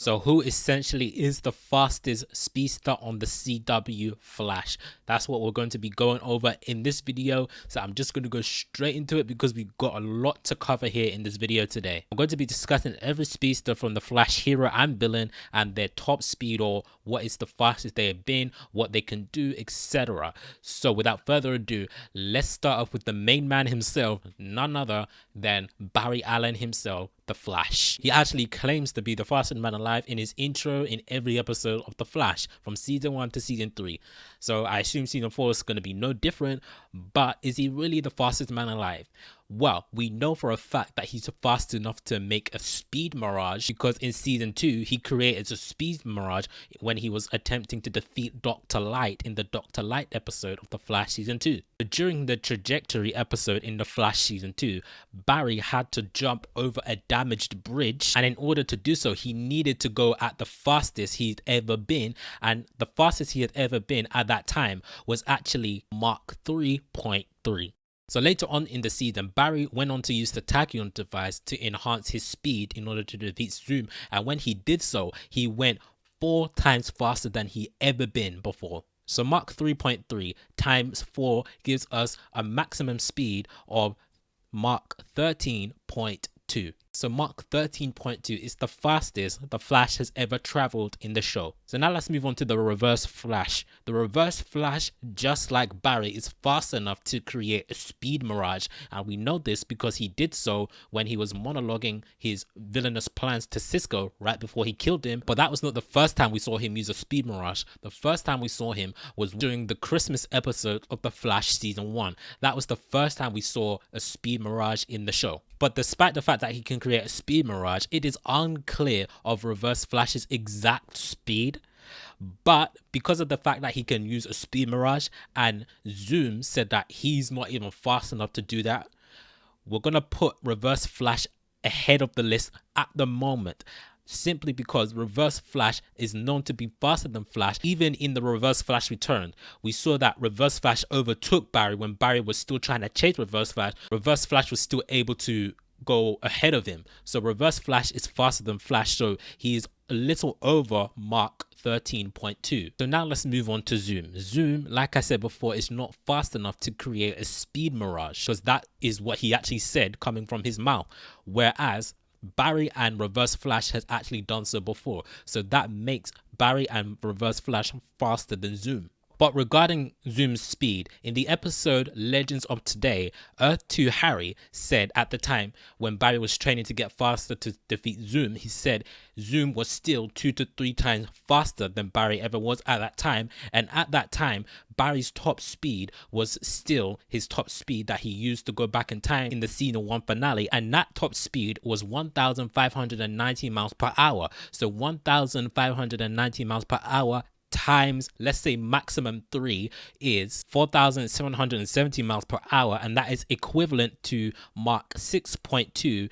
So who essentially is the fastest speedster on the CW Flash? That's what we're going to be going over in this video. So I'm just going to go straight into it because we've got a lot to cover here in this video today. I'm going to be discussing every speedster from the Flash hero and villain and their top speed, or what is the fastest they have been, what they can do, etc. So without further ado, let's start off with the main man himself, none other than Barry Allen himself, the Flash. He actually claims to be the fastest man alive in his intro in every episode of the Flash from season 1 to season 3. So I assume season 4 is going to be no different, but is he really the fastest man alive? Well, we know for a fact that he's fast enough to make a speed Mirage, because in season 2 he created a speed Mirage when he was attempting to defeat Dr. Light in the Dr. Light episode of the Flash season 2. But during the trajectory episode in the Flash season 2, Barry had to jump over a damaged bridge, and in order to do so he needed to go at the fastest he'd ever been, and the fastest he had ever been at that time was actually Mach 3.3. So later on in the season, Barry went on to use the Tachyon device to enhance his speed in order to defeat Zoom, and when he did so, he went 4 times faster than he ever been before. So Mach 3.3 times 4 gives us a maximum speed of Mach 13.2. So Mach 13.2 is the fastest the Flash has ever traveled in the show. So now let's move on to the Reverse Flash. The Reverse Flash, just like Barry, is fast enough to create a speed Mirage, and we know this because he did so when he was monologuing his villainous plans to Cisco right before he killed him. But that was not the first time we saw him use a speed Mirage. The first time we saw him was during the Christmas episode of the Flash season 1. That was the first time we saw a speed Mirage in the show. But despite the fact that he can create a speed Mirage, it is unclear of Reverse Flash's exact speed. But because of the fact that he can use a speed Mirage, and Zoom said that he's not even fast enough to do that, we're going to put Reverse Flash ahead of the list at the moment, simply because Reverse Flash is known to be faster than Flash. Even in the Reverse Flash Return, we saw that Reverse Flash overtook Barry when Barry was still trying to chase Reverse Flash. Reverse Flash was still able to go ahead of him. So Reverse Flash is faster than Flash, so he is a little over Mach 13.2. So now let's move on to Zoom. Zoom, like I said before, is not fast enough to create a speed Mirage, because that is what he actually said coming from his mouth, whereas Barry and Reverse Flash has actually done so before. So that makes Barry and Reverse Flash faster than Zoom. But regarding Zoom's speed, in the episode Legends of Today, Earth 2 Harry said at the time when Barry was training to get faster to defeat Zoom, he said Zoom was still 2 to 3 times faster than Barry ever was at that time. And at that time, Barry's top speed was still his top speed that he used to go back in time in the season 1 finale, and that top speed was 1,590 miles per hour. So 1,590 miles per hour times, let's say maximum 3, is 4,770 miles per hour, and that is equivalent to Mach 6.2,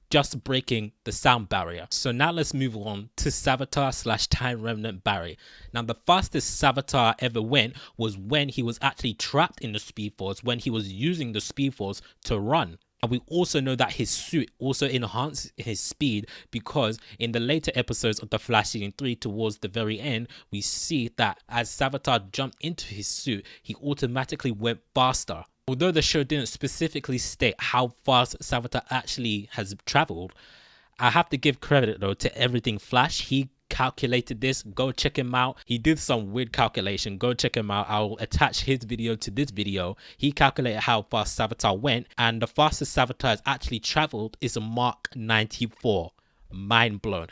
just breaking the sound barrier. So now let's move on to Savitar / Time Remnant Barry. Now the fastest Savitar ever went was when he was actually trapped in the Speed Force, when he was using the Speed Force to run. And we also know that his suit also enhanced his speed, because in the later episodes of the Flash season 3, towards the very end, we see that as Savitar jumped into his suit, he automatically went faster. Although the show didn't specifically state how fast Savitar actually has traveled, I have to give credit though to Everything Flash. He calculated this. Go check him out. He did some weird calculation. Go check him out. I'll attach his video to this video. He calculated how fast Savitar went, and the fastest Savitar has actually traveled is a Mach 94. Mind blown.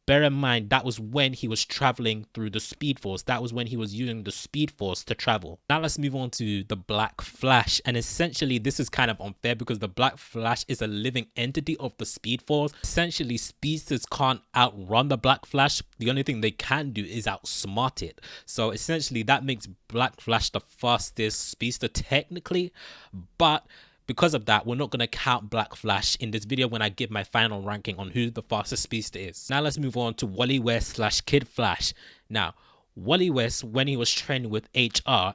Bear in mind, that was when he was traveling through the Speed Force. That was when he was using the Speed Force to travel. Now let's move on to the Black Flash. And essentially, this is kind of unfair because the Black Flash is a living entity of the Speed Force. Essentially, speedsters can't outrun the Black Flash. The only thing they can do is outsmart it. So essentially, that makes Black Flash the fastest speedster technically. But because of that, we're not going to count Black Flash in this video when I give my final ranking on who the fastest speedster is. Now let's move on to Wally West / Kid Flash. Now, Wally West, when he was training with HR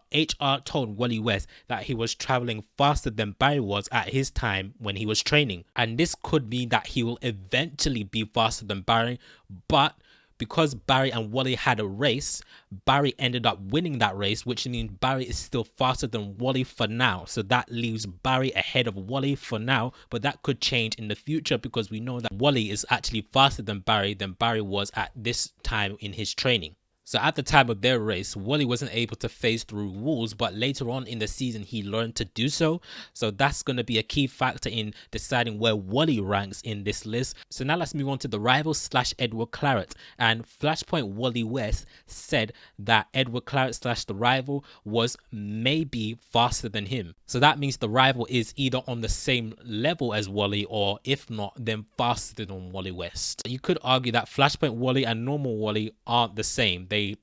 told Wally West that he was traveling faster than Barry was at his time when he was training. And this could mean that he will eventually be faster than Barry, but because Barry and Wally had a race, Barry ended up winning that race, which means Barry is still faster than Wally for now. So that leaves Barry ahead of Wally for now, but that could change in the future because we know that Wally is actually faster than Barry was at this time in his training. So at the time of their race, Wally wasn't able to phase through walls, but later on in the season, he learned to do so. So that's going to be a key factor in deciding where Wally ranks in this list. So now let's move on to the rival / Edward Claret. And Flashpoint Wally West said that Edward Claret / the rival was maybe faster than him. So that means the rival is either on the same level as Wally, or if not, then faster than Wally West. You could argue that Flashpoint Wally and normal Wally aren't the same. They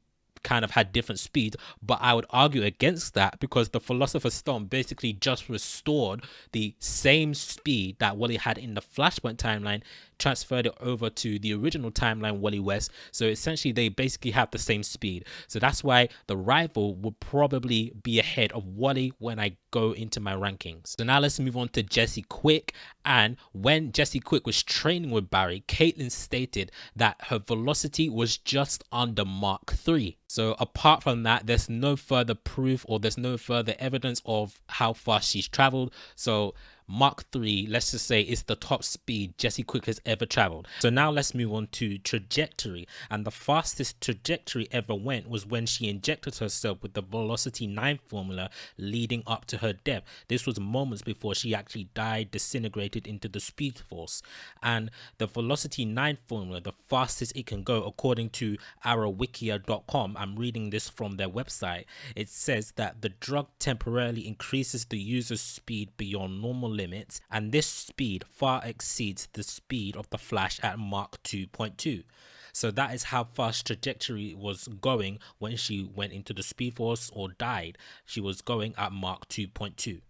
kind of had different speed, but I would argue against that because the Philosopher's Stone basically just restored the same speed that Wally had in the Flashpoint timeline, transferred it over to the original timeline Wally West. So essentially they basically have the same speed. So that's why the rival would probably be ahead of Wally when I go into my rankings. So now let's move on to Jesse Quick. And when Jesse Quick was training with Barry, Caitlin stated that her velocity was just under Mach 3. So apart from that, there's no further proof or there's no further evidence of how fast she's traveled. So Mach 3, let's just say, is the top speed Jesse Quick has ever traveled. So now let's move on to trajectory. And the fastest trajectory ever went was when she injected herself with the Velocity 9 formula leading up to her death. This was moments before she actually died, disintegrated into the Speed Force. And the Velocity 9 formula, the fastest it can go, according to arrowwikia.com, I'm reading this from their website, it says that the drug temporarily increases the user's speed beyond normal limits, and this speed far exceeds the speed of the Flash at Mach 2.2. So that is how fast trajectory was going when she went into the Speed Force or died. She was going at Mach 2.2.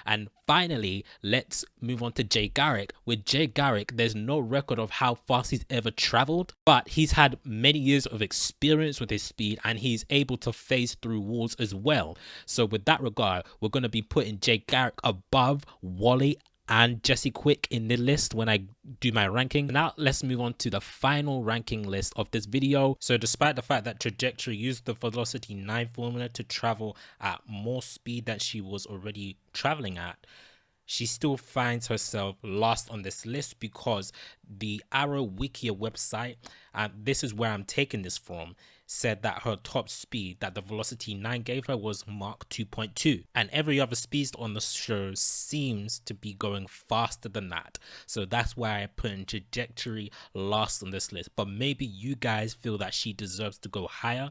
And finally, let's move on to Jay Garrick. With Jay Garrick, there's no record of how fast he's ever traveled, but he's had many years of experience with his speed and he's able to phase through walls as well. So with that regard, we're going to be putting Jay Garrick above Wally and Jesse Quick in the list when I do my ranking. Now let's move on to the final ranking list of this video. So despite the fact that Trajectory used the Velocity 9 formula to travel at more speed than she was already traveling at, she still finds herself last on this list because the Arrow Wikia website, and this is where I'm taking this from, said that her top speed that the Velocity 9 gave her was Mach 2.2, and every other speedster on the show seems to be going faster than that. So that's why I put in Trajectory last on this list, but maybe you guys feel that she deserves to go higher.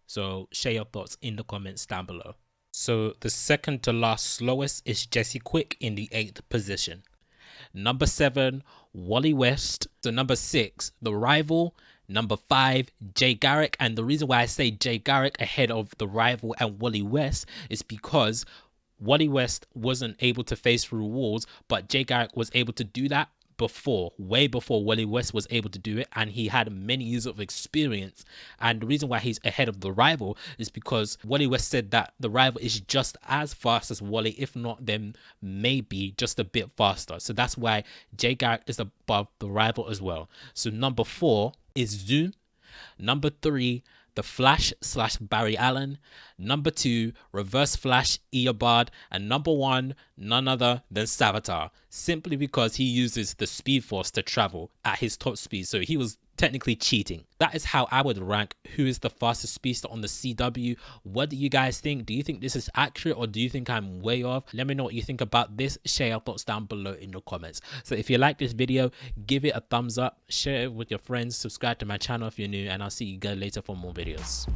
So share your thoughts in the comments down below. So the second to last slowest is Jesse Quick in the 8th position. Number 7, Wally West. So number 6, The Rival. Number 5, Jay Garrick. And the reason why I say Jay Garrick ahead of The Rival and Wally West is because Wally West wasn't able to phase through walls, but Jay Garrick was able to do that before, way before Wally West was able to do it, and he had many years of experience. And the reason why he's ahead of The Rival is because Wally West said that The Rival is just as fast as Wally, if not then maybe just a bit faster. So that's why Jay Garrick is above The Rival as well. So number 4 is Zoom. Number 3, The Flash / Barry Allen. Number 2, Reverse Flash Eobard. And number 1, none other than Savitar, simply because he uses the Speed Force to travel at his top speed. So he was technically cheating. That is how I would rank who is the fastest speedster on the CW. What do you guys think? Do you think this is accurate or do you think I'm way off? Let me know what you think about this. Share your thoughts down below in the comments. So if you like this video, give it a thumbs up, share it with your friends, subscribe to my channel if you're new, and I'll see you guys later for more videos.